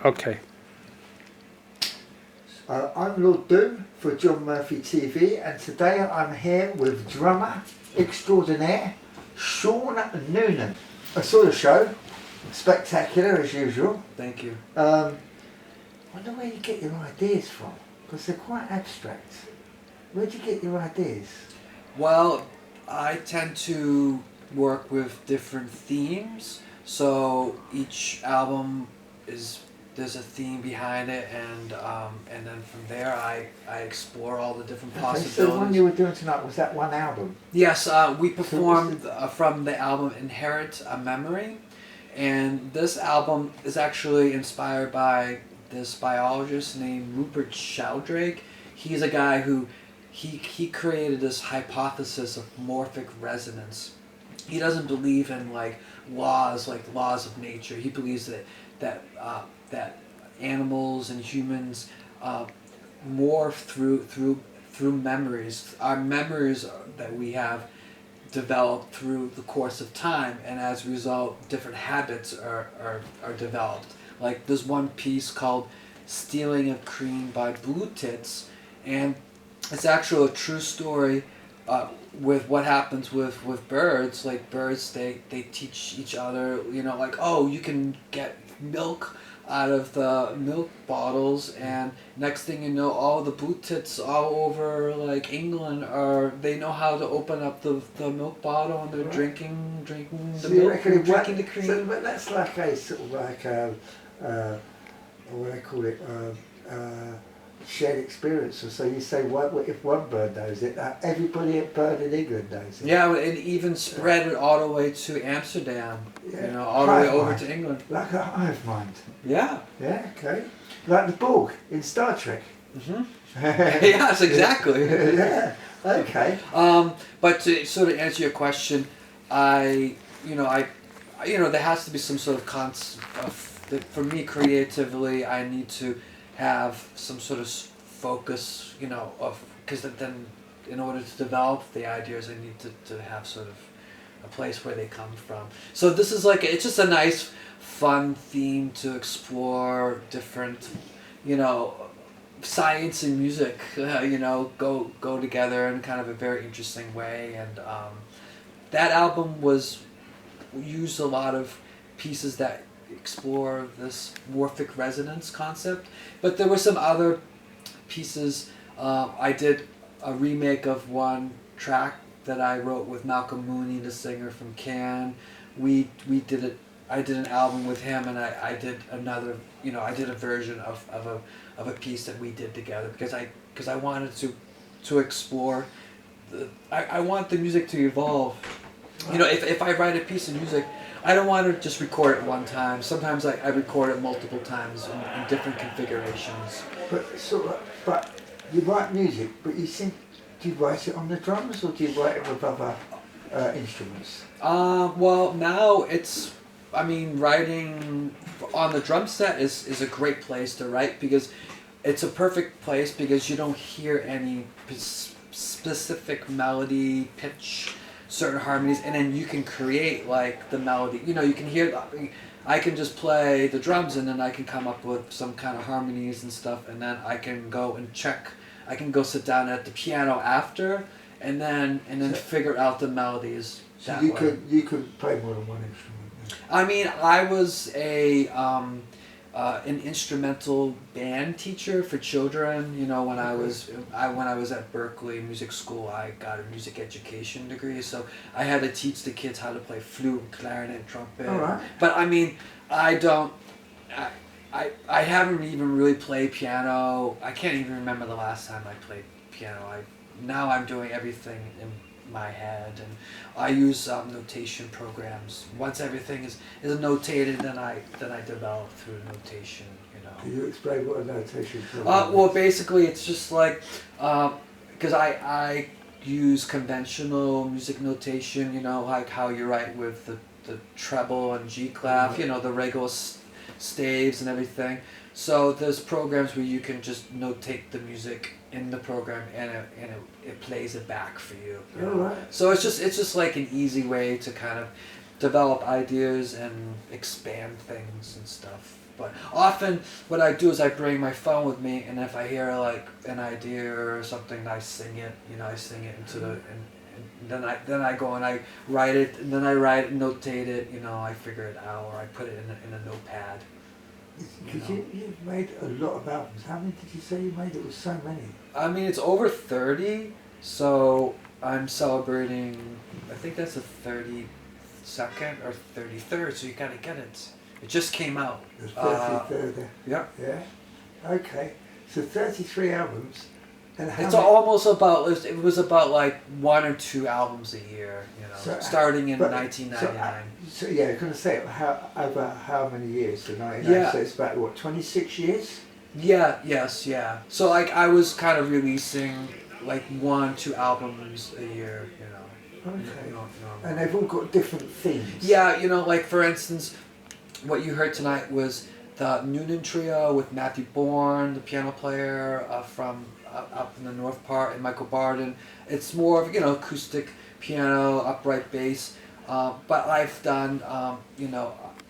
Okay. I'm Lord Doom for John Murphy TV, and today I'm here with drummer extraordinaire Sean Noonan. I saw the show, spectacular as usual. Thank you. Wonder where you get your ideas from, because they're quite abstract. Where do you get your ideas? Well, I tend to work with different themes, so each album there's a theme behind it, and then from there I explore all the different possibilities. So the one you were doing tonight, was that one album? Yes, we performed from the album Inherit a Memory, and this album is actually inspired by this biologist named Rupert Sheldrake. He's a guy who he created this hypothesis of morphic resonance. He doesn't believe in like laws of nature. He believes that animals and humans morph through memories. Our memories that we have developed through the course of time, and as a result, different habits are developed. Like there's one piece called "Stealing of Cream" by Blue Tits, and it's actually a true story with what happens with birds. Like birds, they teach each other, like, oh, you can get milk out of the milk bottles, and next thing you know, all the blue tits all over like England they know how to open up the milk bottle, and they're drinking the milk, drinking the cream. So, but that's like a sort of like what do I call it? Shared experience. So you say, if one bird knows it, everybody bird in England knows it. Yeah, it even spread it all the way to Amsterdam. All the way over to England. Like a hive mind. Yeah. Yeah. Okay. Like the Borg in Star Trek. Mhm. Yes, exactly. Yeah. Okay. But to sort of answer your question, there has to be some sort of for me creatively, I need to have some sort of focus, because then in order to develop the ideas, I need to have sort of a place where they come from. So this is it's just a nice, fun theme to explore different, science and music, go together in kind of a very interesting way. And that album used a lot of pieces that explore this morphic resonance concept, but there were some other pieces. I did a remake of one track that I wrote with Malcolm Mooney, the singer from Cannes. We did it. I did an album with him, and I did another. I did a version of a piece that we did together because I wanted to explore. I want the music to evolve. If I write a piece of music, I don't want to just record it one time. Sometimes I record it multiple times in different configurations. But you write music, but do you write it on the drums, or do you write it with other instruments? Well, now writing on the drum set is a great place to write, because it's a perfect place because you don't hear any specific melody, pitch, certain harmonies, and then you can create like the melody. You can hear I can just play the drums, and then I can come up with some kind of harmonies and stuff, and then I can go and check. I can go sit down at the piano after, and then figure out the melodies. So you could play more than one instrument. I mean, I was an instrumental band teacher for children. When I was at Berkeley Music School, I got a music education degree, so I had to teach the kids how to play flute, clarinet, trumpet. All right. But I mean, I haven't even really played piano. I can't even remember the last time I played piano. Now I'm doing everything in my head, and I use notation programs. Once everything is notated, then I develop through notation. Can you explain what a notation program is? Well, basically, it's just like because I use conventional music notation. Like how you write with the treble and G clef. The regular staves and everything. So there's programs where you can just notate the music in the program, and it plays it back for you. Right. So it's just like an easy way to kind of develop ideas and expand things and stuff. But often what I do is I bring my phone with me, and if I hear like an idea or something, I sing it. I sing it into the and then I go and I write it, and then I notate it. I figure it out, or I put it in a notepad. Because you've made a lot of albums. How many did you say you made? It was so many. I mean, it's over 30, so I'm celebrating, I think that's the 32nd or 33rd, so you gotta get it. It just came out. The 33rd. Yeah. Yeah. Okay. So 33 albums. And how It's many? almost about, it was about like 1 or 2 albums a year, So, starting in but- 1999. So yeah, I'm going to say over how many years? So 99. Yeah. So it's about what, 26 years? Yeah, yes, yeah. So like I was kind of releasing like 1-2 albums a year, Okay. normally. And they've all got different themes. Yeah, like for instance, what you heard tonight was the Noonan trio with Matthew Bourne, the piano player from up in the north part, and Michael Barden. It's more of acoustic piano, upright bass. But I've done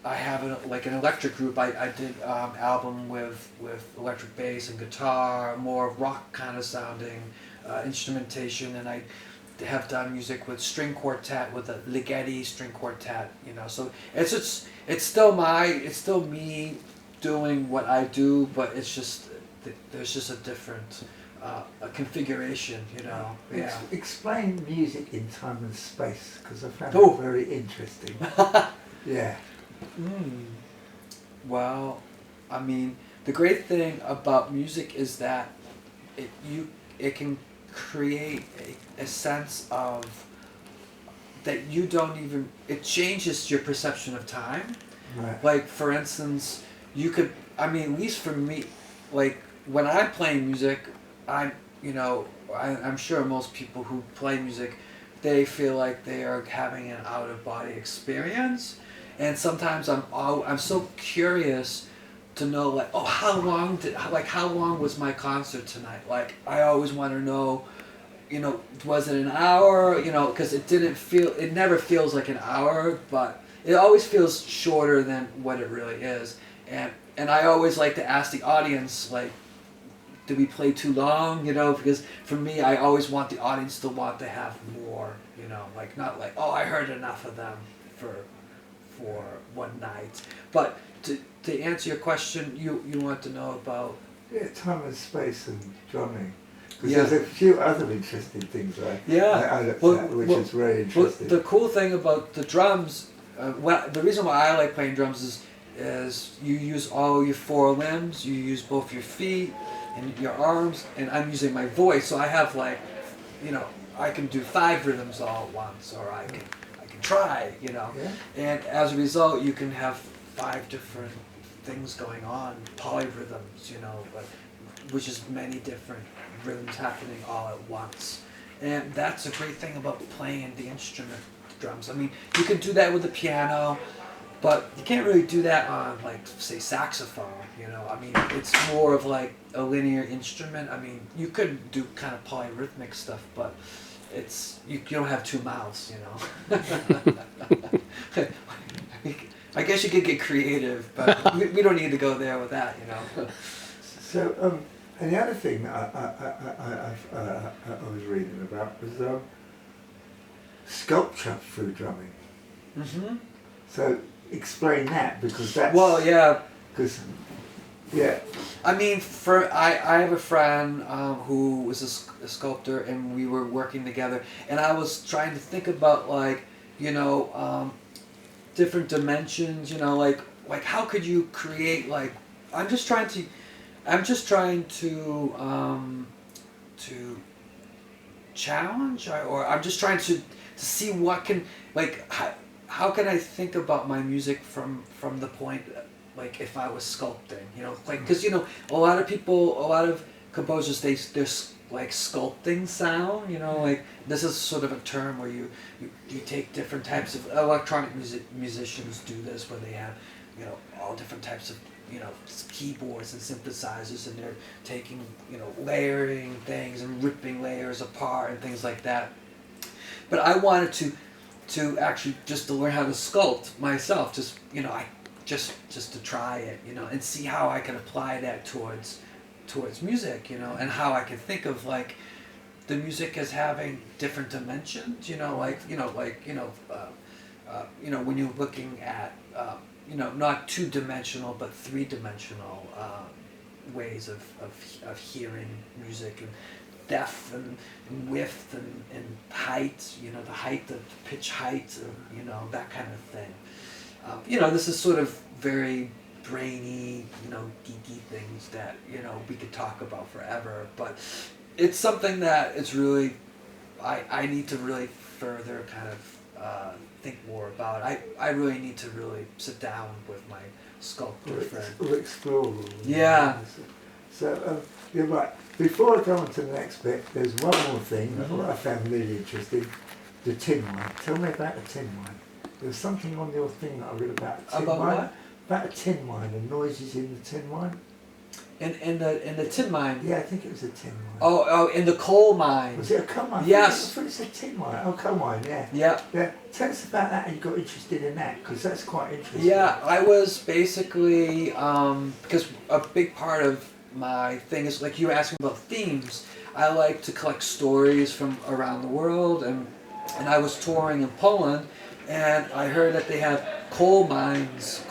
I have an electric group. I did album with electric bass and guitar, more rock kind of sounding instrumentation, and I have done music with string quartet, with a Ligeti string quartet. So it's still me doing what I do, but it's just there's just a different a configuration. Yeah. Explain music in time and space, because I found Oh. it very interesting. Yeah. Well, I mean, the great thing about music is that it can create a sense of that you don't even, it changes your perception of time. Right. Like for instance, you could, I mean, at least for me, like when I'm playing music, I'm sure most people who play music, they feel like they are having an out of body experience. And sometimes I'm so curious to know, like, oh, how long was my concert tonight? Like, I always want to know, was it an hour? Because it never feels like an hour, but it always feels shorter than what it really is. And I always like to ask the audience, like, did we play too long? Because for me, I always want the audience to want to have more. Like not like, oh, I heard enough of them for one night. But to answer your question, you want to know about Time and space and drumming. Because Yeah. there's a few other interesting things I looked at, which is very interesting. the cool thing about the drums, the reason why I like playing drums is you use all your 4 limbs, you use both your feet and your arms, and I'm using my voice, so I have like, I can do 5 rhythms all at once, or I can try, Yeah. and as a result, you can have 5 different things going on, polyrhythms, which is many different rhythms happening all at once. And that's a great thing about playing the instrument, drums. I mean, you can do that with the piano, but you can't really do that on, like, say, saxophone, I mean, it's more of like a linear instrument. I mean, you could do kind of polyrhythmic stuff, but you don't have 2 mouths, I guess you could get creative, but we don't need to go there with that, So, and the other thing that I was reading about was sculpture through drumming. Mm-hmm. So explain that, because that's... Well, yeah. Because, yeah. I mean, I have a friend who was a sculptor, and we were working together, and I was trying to think about, like, different dimensions, like how could you create, like, I'm just trying to challenge, or I'm just trying to see what can, like, how can I think about my music from the point, like, if I was sculpting, like, because a lot of composers, they're like sculpting sound, like, this is sort of a term where you take different types of electronic musicians do this, where they have all different types of keyboards and synthesizers, and they're taking layering things and ripping layers apart and things like that. But I wanted to actually just to learn how to sculpt myself. Just just to try it, you know, and see how I can apply that towards music, you know, and how I can think of like the music as having different dimensions, you know, like when you're looking at not two-dimensional but three-dimensional ways of hearing music, and depth and width and height, you know, the height, the pitch height, and, you know, that kind of thing. This is sort of very brainy, you know, geeky things that, you know, we could talk about forever, but it's something that it's really, I need to really further kind of think more about. I really need to really sit down with my sculptor friend. Or explore. Yeah. So, you're right. Before I go on to the next bit, there's one more thing that I found really interesting. The tin wine. Tell me about the tin wine. There's something on your thing that I read about tin about wine. What? About a tin wine, the noises in the tin wine. In the tin mine. Yeah, I think it was a tin wine. Oh, in the coal mine. Was it a coal mine? Yes. I thought it was a tin wine. Oh, coal mine, yeah. Yeah. Yeah. Tell us about that, and you got interested in that, because that's quite interesting. Yeah, I was basically, because a big part of my thing is, like you were asking about themes, I like to collect stories from around the world, and I was touring in Poland, and I heard that they have coal mines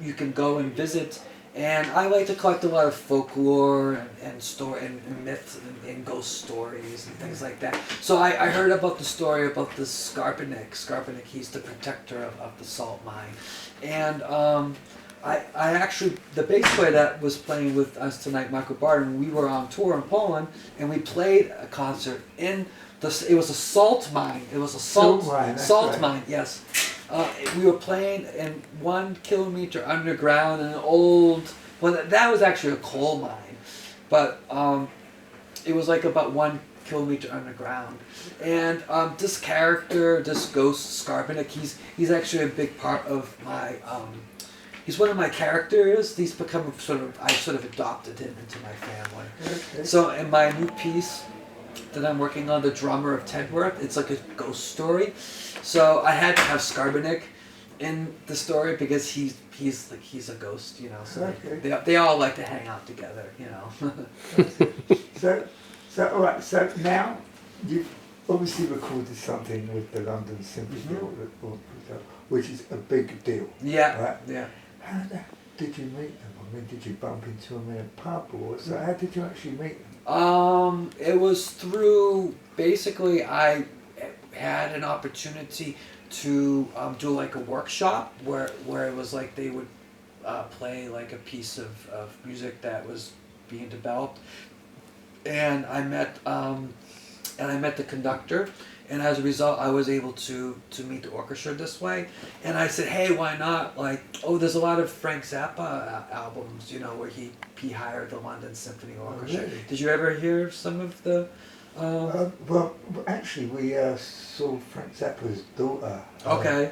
you can go and visit. And I like to collect a lot of folklore and story and myths and ghost stories and things like that. So I heard about the story about the Skarpenik. Skarpenik, he's the protector of the salt mine. And I actually, the bass player that was playing with us tonight, Michael Barton, we were on tour in Poland, and we played a concert in it was a salt mine. It was a salt mine, yes. We were playing in 1 kilometer underground in an old, that was actually a coal mine, but it was like about 1 kilometer underground. And this character, this ghost Skarpenik, he's actually a big part of my, he's one of my characters. He's become I sort of adopted him into my family. Okay. So in my new piece that I'm working on, The Drummer of Tedworth, it's like a ghost story. So I had to have Skarpenik in the story because he's a ghost, you know. So okay. they all like to hang out together, you know. So all right. So now you've obviously recorded something with the London Symphony Orchestra, which is a big deal. Yeah. Right? Yeah. How did you meet them? I mean, did you bump into them in a pub, or so? How did you actually meet them? It was through, basically I had an opportunity to do like a workshop where it was like they would play like a piece of music that was being developed, and I met the conductor, and as a result I was able to meet the orchestra this way. And I said, hey, why not, like, there's a lot of Frank Zappa albums, you know, where he hired the London Symphony Orchestra. Really? Did you ever hear some of the well, actually, we saw Frank Zappa's daughter,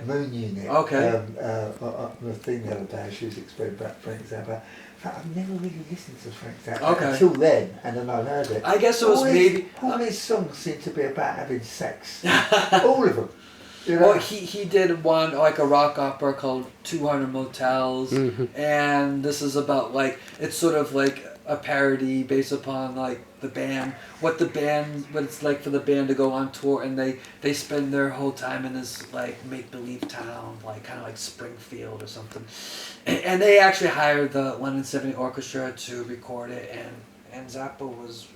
Moon Unit, the thing the other day. She was explaining about Frank Zappa. I've never really listened to Frank Zappa until then, and then I heard it. I guess it was all his songs seem to be about having sex. All of them. You know? Well, he did one, like a rock opera called 200 Motels, and this is about, like, it's sort of like a parody based upon, like, the band, what it's like for the band to go on tour, and they spend their whole time in this, like, make-believe town, like, kind of like Springfield or something. And they actually hired the London Symphony Orchestra to record it, and Zappa was,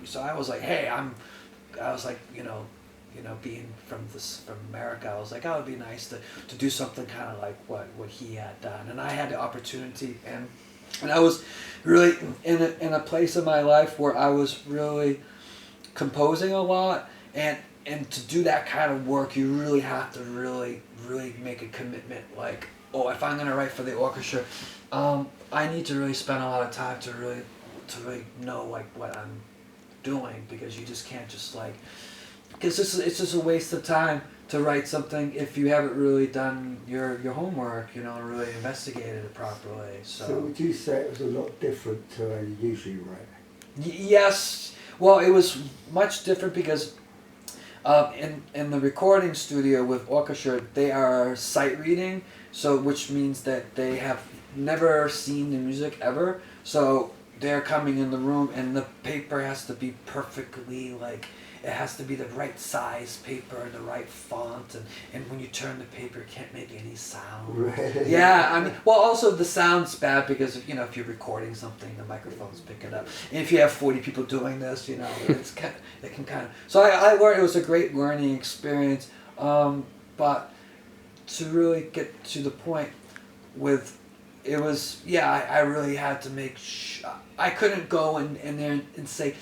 so I was like, hey, I was like, you know, being from America, I was like, oh, it'd be nice to do something kind of like what he had done. And I had the opportunity, and I was really in a place in my life where I was really composing a lot, and to do that kind of work, you really have to really make a commitment. Like, if I'm gonna write for the orchestra, I need to really spend a lot of time to really know, like, what I'm doing, because you just can't just, like, because it's just a waste of time to write something if you haven't really done your homework, you know, and really investigated it properly. So would you say it was a lot different to how you usually write? Yes. Well, it was much different because in the recording studio with orchestra, they are sight reading, So which means that they have never seen the music ever. So they're coming in the room, and the paper has to be perfectly like, it has to be the right size paper and the right font, and when you turn the paper, it can't make any sound. Right. Yeah, I mean, well, also the sound's bad because if you're recording something, the microphones pick it up. And if you have 40 people doing this, it can kind of. So I learned, it was a great learning experience, but to really get to the point with. It was, I really had to make I couldn't go in there and say,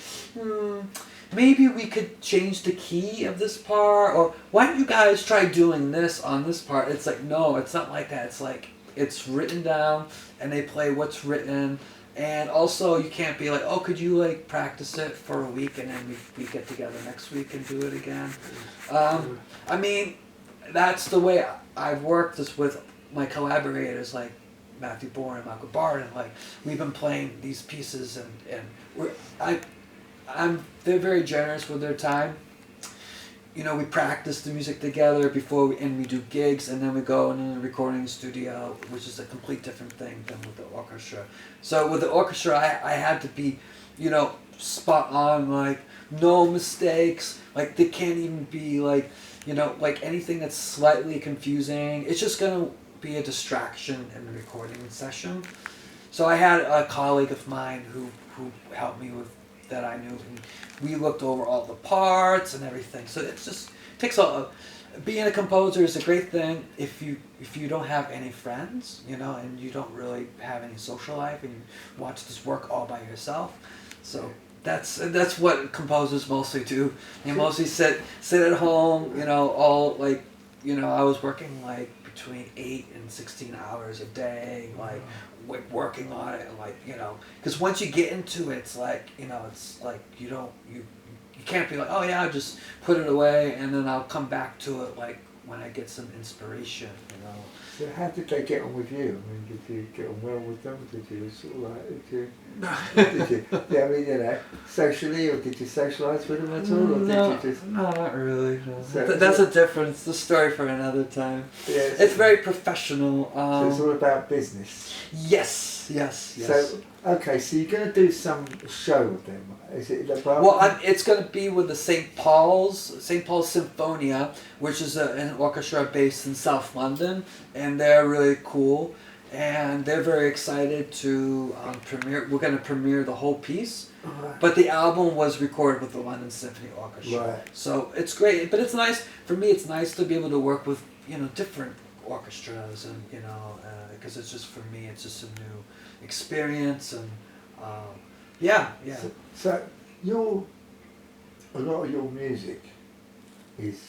maybe we could change the key of this part, or why don't you guys try doing this on this part? It's like, no, it's not like that. It's like, it's written down, and they play what's written, and also you can't be like, oh, could you like practice it for a week, and then we get together next week and do it again. I mean, that's the way I've worked this with my collaborators, like Matthew Bourne and Michael Barton. Like, we've been playing these pieces, and they're very generous with their time. We practice the music together before we do gigs, and then we go in the recording studio, which is a complete different thing than with the orchestra. So with the orchestra, I had to be, spot on, like no mistakes. Like, they can't even be like, like anything that's slightly confusing. It's just gonna be a distraction in the recording session. So I had a colleague of mine who helped me with that I knew, and we looked over all the parts and everything. So it just takes being a composer is a great thing if you don't have any friends, and you don't really have any social life, and you watch this work all by yourself. So that's what composers mostly do. They mostly sit at home, all like, I was working like between 8 and 16 hours a day, like working on it, and like, because once you get into it, it's like, it's like you can't be like, oh yeah, I'll just put it away and then I'll come back to it like when I get some inspiration, So how did they get on with you? I mean, did you get on well with them? Did you sort of like, did you, yeah, I mean, socially, or did you socialise with them at all? Or No, did you just... no, not really. No. So, That's a difference. The story for another time. Yes. It's very professional. So it's all about business. Yes. So, okay, so you're going to do some show with them. Is it the Well, it's going to be with the St. Paul's Symphonia, which is an orchestra based in South London, and they're really cool, and they're very excited to premiere. We're going to premiere the whole piece, Right. but the album was recorded with the London Symphony Orchestra. Right. So it's great, but it's nice for me. It's nice to be able to work with different orchestras, and because it's just, for me, it's just a new experience, and yeah. So a lot of your music is,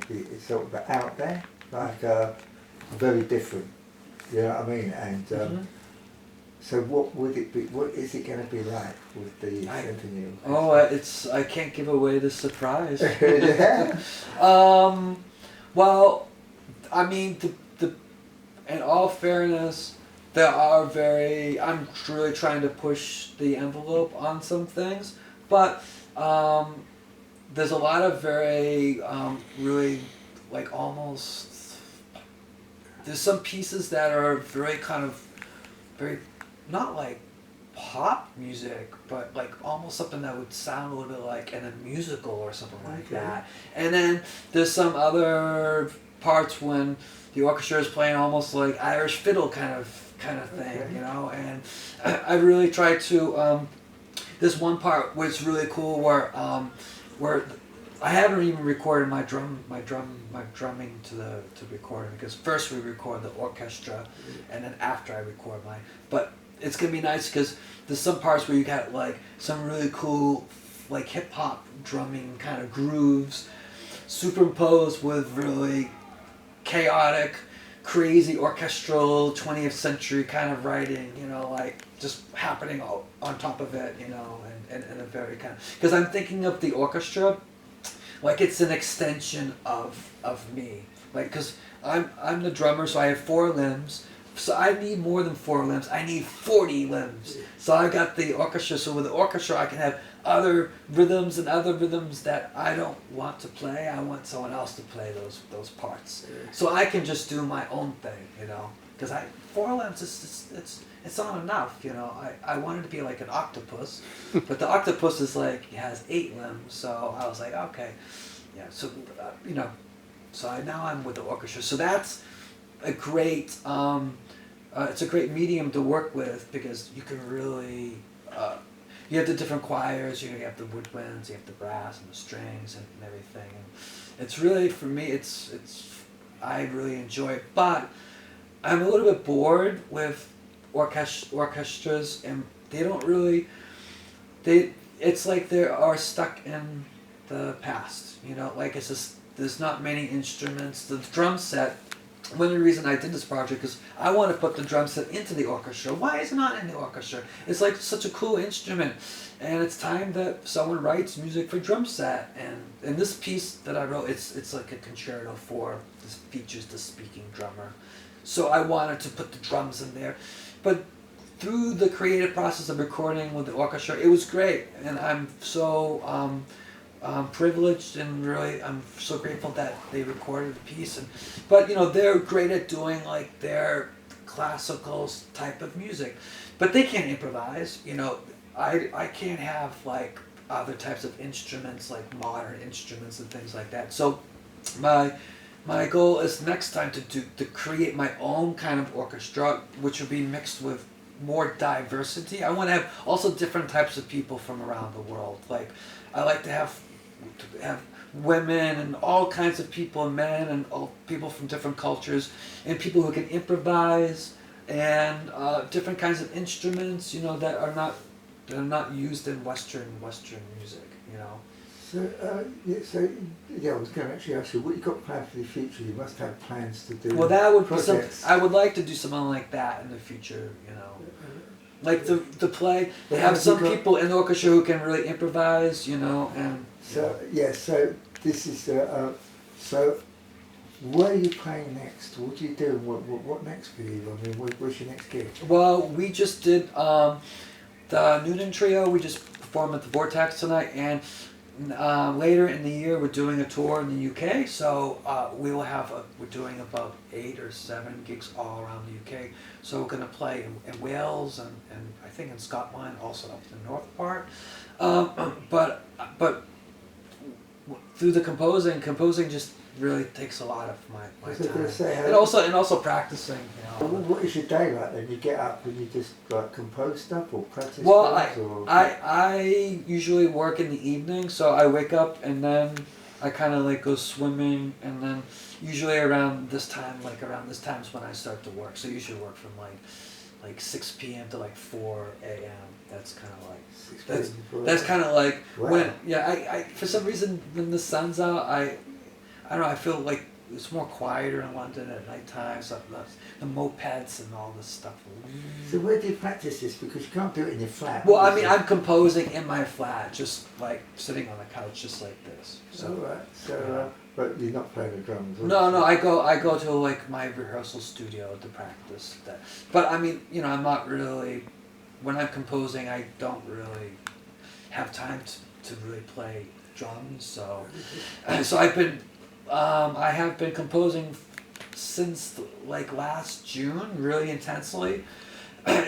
it's sort of out there, like very different. You know what I mean? And so what would it be? What is it going to be like with the symphony? I can't give away the surprise. Yeah. Well, I mean, in all fairness, I'm really trying to push the envelope on some things, but there's a lot of very, really, like, almost, there's some pieces that are very kind of, very, not like pop music, but like almost something that would sound a little bit like in a musical or something like that. And then there's some other parts when the orchestra is playing almost like Irish fiddle kind of thing, and I really try to, this one part was really cool where I haven't even recorded my drumming to recording, because first we record the orchestra and then after I record mine. But it's gonna be nice because there's some parts where you got like some really cool like hip hop drumming kind of grooves superimposed with really chaotic, crazy orchestral 20th century kind of writing, like just happening on top of it, and a very kind of, because I'm thinking of the orchestra like it's an extension of me, like, because I'm the drummer, so I have 4 limbs, So I need more than 4 limbs. I need 40 limbs. So I got the orchestra. So with the orchestra, I can have other rhythms that I don't want to play. I want someone else to play those parts. So I can just do my own thing, you know. Because 4 limbs it's not enough, you know. I wanted to be like an octopus, but the octopus is like has 8 limbs. So I was like, okay, yeah. So you know, now I'm with the orchestra. So that's a great. It's a great medium to work with because you can really. You have the different choirs. You have the woodwinds, you have the brass and the strings and everything. And it's really for me. It's I really enjoy it, but I'm a little bit bored with orchestras, and they don't really. It's like they are stuck in the past. You know, like it's just there's not many instruments. The drum set. One of the reasons I did this project is I want to put the drum set into the orchestra. Why is it not in the orchestra? It's like such a cool instrument, and it's time that someone writes music for drum set. And this piece that I wrote, it's like a concerto for this features the speaking drummer. So I wanted to put the drums in there, but through the creative process of recording with the orchestra, it was great, and I'm so. Privileged and really I'm so grateful that they recorded the piece, but you know they're great at doing like their classical type of music, but they can't improvise. You know, I can't have like other types of instruments like modern instruments and things like that. So my goal is next time to create my own kind of orchestra, which would be mixed with more diversity. I want to have also different types of people from around the world. Like I like to have women and all kinds of people, men and all people from different cultures, and people who can improvise and different kinds of instruments, you know, that are not used in Western music, you know. So I was going to actually ask you what you got planned for the future. You must have plans to do. Well, that would projects. be something. I would like to do something like that in the future, you know. Like the play, they have some people in the orchestra who can really improvise, you know, and. So so this is so. Where are you playing next? What do you do? What next for you? I mean, what's your next gig? Well, we just did the Noonan trio. We just performed at the Vortex tonight, and later in the year we're doing a tour in the UK. So we will have we're doing about 8 or 7 gigs all around the UK. So we're going to play in Wales and I think in Scotland, also up the north part. But through the composing just really takes a lot of my time. And also practicing, you know. What is your day like then? You get up and you just like compose stuff or practice? Well, I usually work in the evening, so I wake up and then I kind of like go swimming, and then usually around this time is when I start to work. So I usually work from like 6 p.m. to like 4 a.m. That's kind of like that's kind of like when I for some reason when the sun's out I don't know, I feel like it's more quieter in London at nighttime. So the mopeds and all this stuff. So where do you practice this? Because you can't do it in your flat. Well, I mean, I'm composing in my flat, just like sitting on the couch, just like this. So, right. So, but you're not playing the drums. No. I go to like my rehearsal studio to practice that. But I mean, you know, I'm not really. When I'm composing, I don't really have time to really play drums. So I have been composing since like last June, really intensely.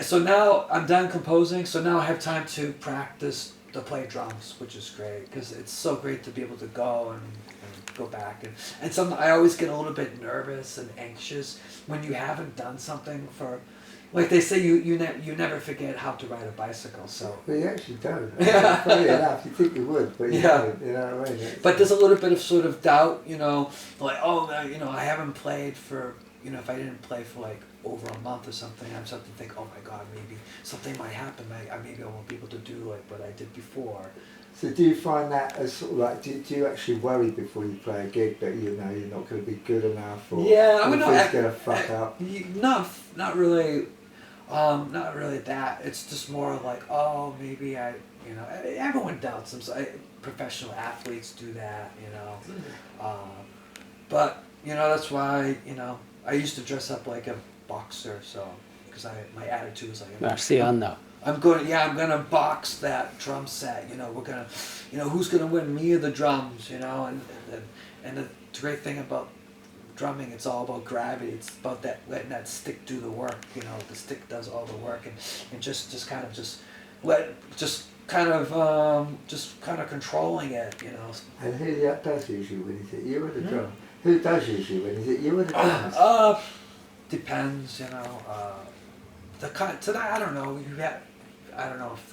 So now I'm done composing, so now I have time to practice to play drums, which is great, because it's so great to be able to go and go back. And I always get a little bit nervous and anxious when you haven't done something for, like they say, you never forget how to ride a bicycle. So. Well, you actually don't. Funny enough, you think you would, but you don't. You know what I mean? But there's a little bit of sort of doubt, you know, like you know, I haven't played for, you know, if I didn't play for like over a month or something, I'm starting to think, oh my God, maybe something might happen. Maybe I won't be able to do like what I did before. So do you find that as sort of like, do you actually worry before you play a gig that you know you're not going to be good enough, or it's going to fuck up? No, not really. Not really that. It's just more like, oh, maybe you know, everyone doubts themselves. Professional athletes do that, you know. But, you know, that's why, you know, I used to dress up like a boxer, so because my attitude was like, Merci on now. I'm gonna box that drum set. We're gonna, who's gonna win, me or the drums? And the great thing about drumming, it's all about gravity. It's about that letting that stick do the work. The stick does all the work, and just kind of controlling it. And who does usually win? Is it you or the drum? Who does usually win? Is it you or the drums? Depends. Tonight I don't know. I don't know if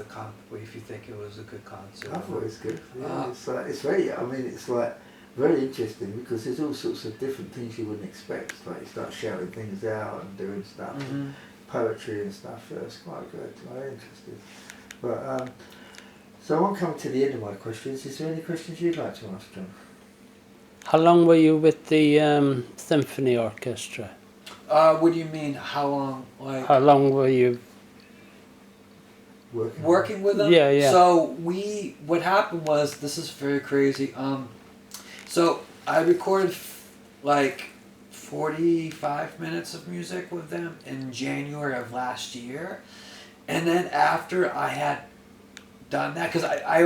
you think it was a good concert. I thought it was good. Yeah, it's very. I mean, it's like very interesting because there's all sorts of different things you wouldn't expect. Like you start shouting things out and doing stuff, and poetry and stuff. Yeah, it's quite good. Very interesting. But so I'm coming to the end of my questions. Is there any questions you'd like to ask, John? How long were you with the symphony orchestra? What do you mean? How long? Like how long were you working with them? Yeah. So what happened was, this is very crazy. So I recorded like 45 minutes of music with them in January of last year, and then after I had done that, because I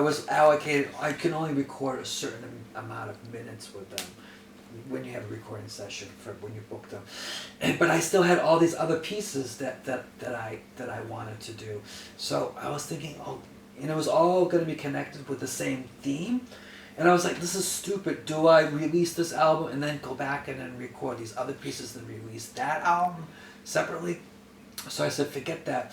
was allocated, I can only record a certain amount of minutes with them when you have a recording session for when you book them, but I still had all these other pieces that I wanted to do. So I was thinking, it was all going to be connected with the same theme, and I was like, this is stupid. Do I release this album and then go back and then record these other pieces and release that album separately? So I said, forget that.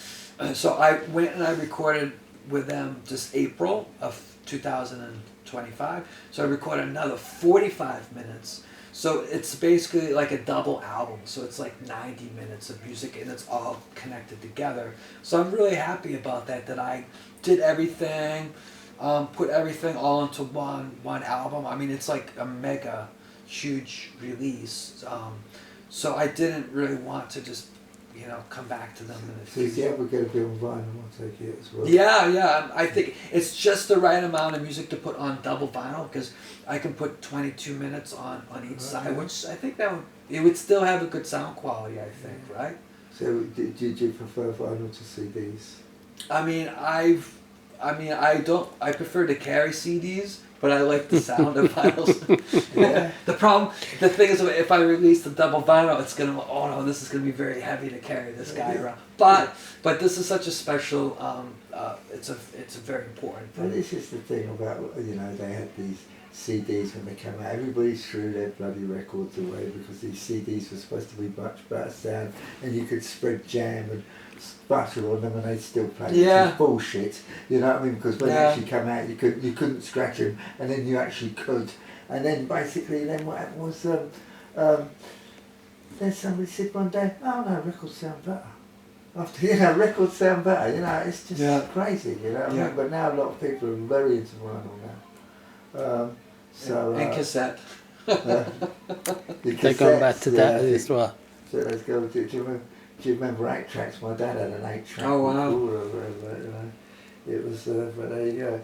So I went and I recorded with them just April of 2025. So I recorded another 45 minutes. So it's basically like a double album. So it's like 90 minutes of music, and it's all connected together. So I'm really happy about that I did everything, put everything all into one album. I mean, it's like a mega huge release. So I didn't really want to just come back to them in the future. So yeah, we're going to be on vinyl, I'll take it as well. Yeah. I think it's just the right amount of music to put on double vinyl, because I can put 22 minutes on each side, which I think it would still have a good sound quality, I think, right? So did you prefer vinyl to CDs? I prefer to carry CDs, but I like the sound of vinyls. Yeah. The thing is, if I release the double vinyl, it's gonna, this is gonna be very heavy to carry this guy around. But this is such a special. It's a very important thing. Well, this is the thing about they had these CDs when they came out. Everybody threw their bloody records away because these CDs were supposed to be much better sound, and you could spread jam and butter on them and they'd still play. Yeah. Which is bullshit. You know what I mean? Because when they actually come out, you couldn't scratch them, and then you actually could. And then basically, then what happened was, then somebody said one day, "Oh no, records sound better." After records sound better. It's just crazy. I mean? But now a lot of people are very into vinyl now. And cassette. They're going back to that as well. So let's go. Do you remember 8 tracks? My dad had an 8-track. Oh wow! It was, but there you go.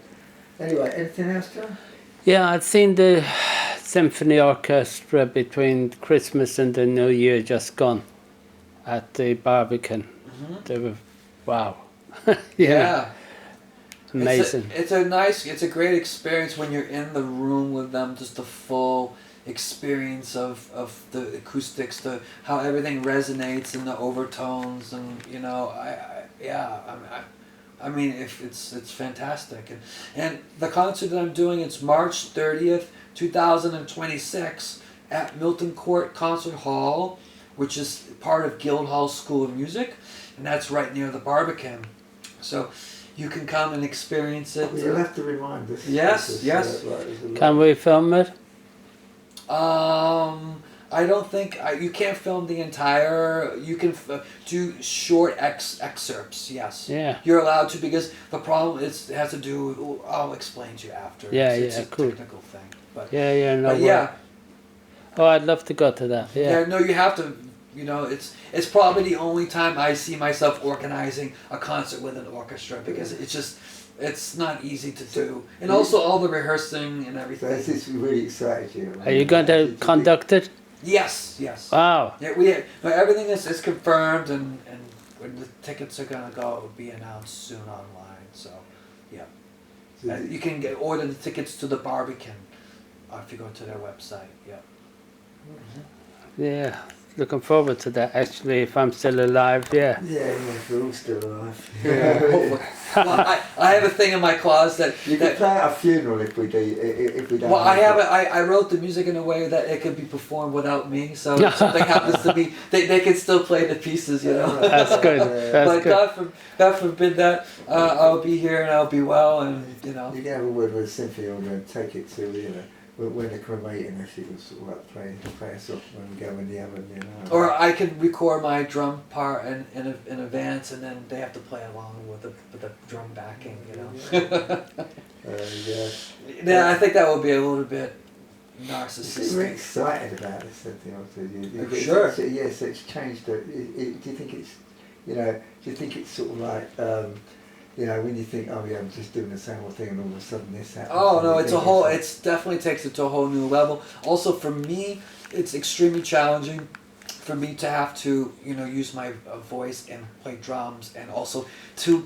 Anyway, anything else, John? Yeah, I've seen the symphony orchestra between Christmas and the New Year just gone at the Barbican. They were, wow. Yeah. Amazing. It's a great experience when you're in the room with them, just the full experience of the acoustics, how everything resonates and the overtones, and I mean, if it's fantastic, and the concert that I'm doing, it's March 30th, 2026 at Milton Court Concert Hall, which is part of Guildhall School of Music, and that's right near the Barbican. So you can come and experience it. Well, you'll have to remind us. Yes. Can we film it? I don't think you can't film the entire. You can do short excerpts. Yes. Yeah. You're allowed to, because the problem is it has to do. I'll explain to you after. Yeah, it's a cool. technical thing, but No. But yeah. Oh, I'd love to go to that. Yeah. No, you have to. It's probably the only time I see myself organizing a concert with an orchestra, because it's not easy to do, and also all the rehearsing and everything. So this really excited you. Are you going to conduct it? Yes, yes. Wow. Yeah, but everything is confirmed, and when the tickets are gonna go, it will be announced soon online. So, yeah, you can order the tickets to the Barbican if you go to their website. Yeah. Yeah. Looking forward to that. Actually, if I'm still alive, yeah. Yeah, we're all still alive. Hopefully. Well, I have a thing in my closet You could play at a funeral if we do. If we don't. Well, I wrote the music in a way that it could be performed without me. So if something happens to me, they can still play the pieces, you know. That's good. That's But good. God forbid that I'll be here and I'll be well, and you know. You can have a word with a symphony order and take it to when they're cremating us, it was sort of like play us off when we go in the oven, you know. Or I can record my drum part in advance, and then they have to play along with the drum backing, you know. Yeah. Yeah, I think that would be a little bit You're narcissistic. excited about this symphony order. Sure. Yes, it's changed. Do you think it's, do you think it's sort of like, when you think, oh yeah, I'm just doing the same old thing, and all of a sudden this happens. Oh no, it's a whole. It's definitely takes it to a whole new level. Also, for me, it's extremely challenging for me to have to use my voice and play drums, and also to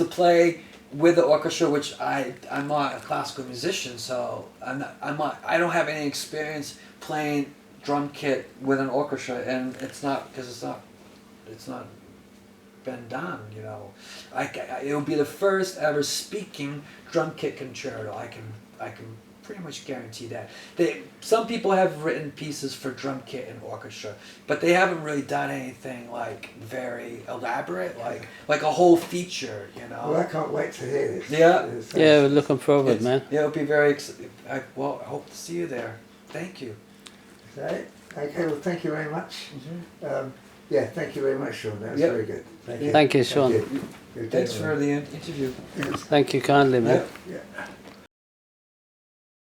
play with the orchestra, which I'm not a classical musician, so I don't have any experience playing drum kit with an orchestra, and it's not been done, It will be the first ever speaking drum kit concerto. I can pretty much guarantee that. Some people have written pieces for drum kit and orchestra, but they haven't really done anything like very elaborate, like a whole feature, Well, I can't wait to hear this. Yeah. Yeah, we're looking forward, man. Yeah, it'll be very. I hope to see you there. Thank you. Is that it? Okay. Well, thank you very much. Mm-hmm. Yeah, thank you very much, Sean. That was Yep. very good. Thank you. Thank you, Sean. Thank you. Thanks for the interview. Thank you kindly, man. Yeah. Yeah.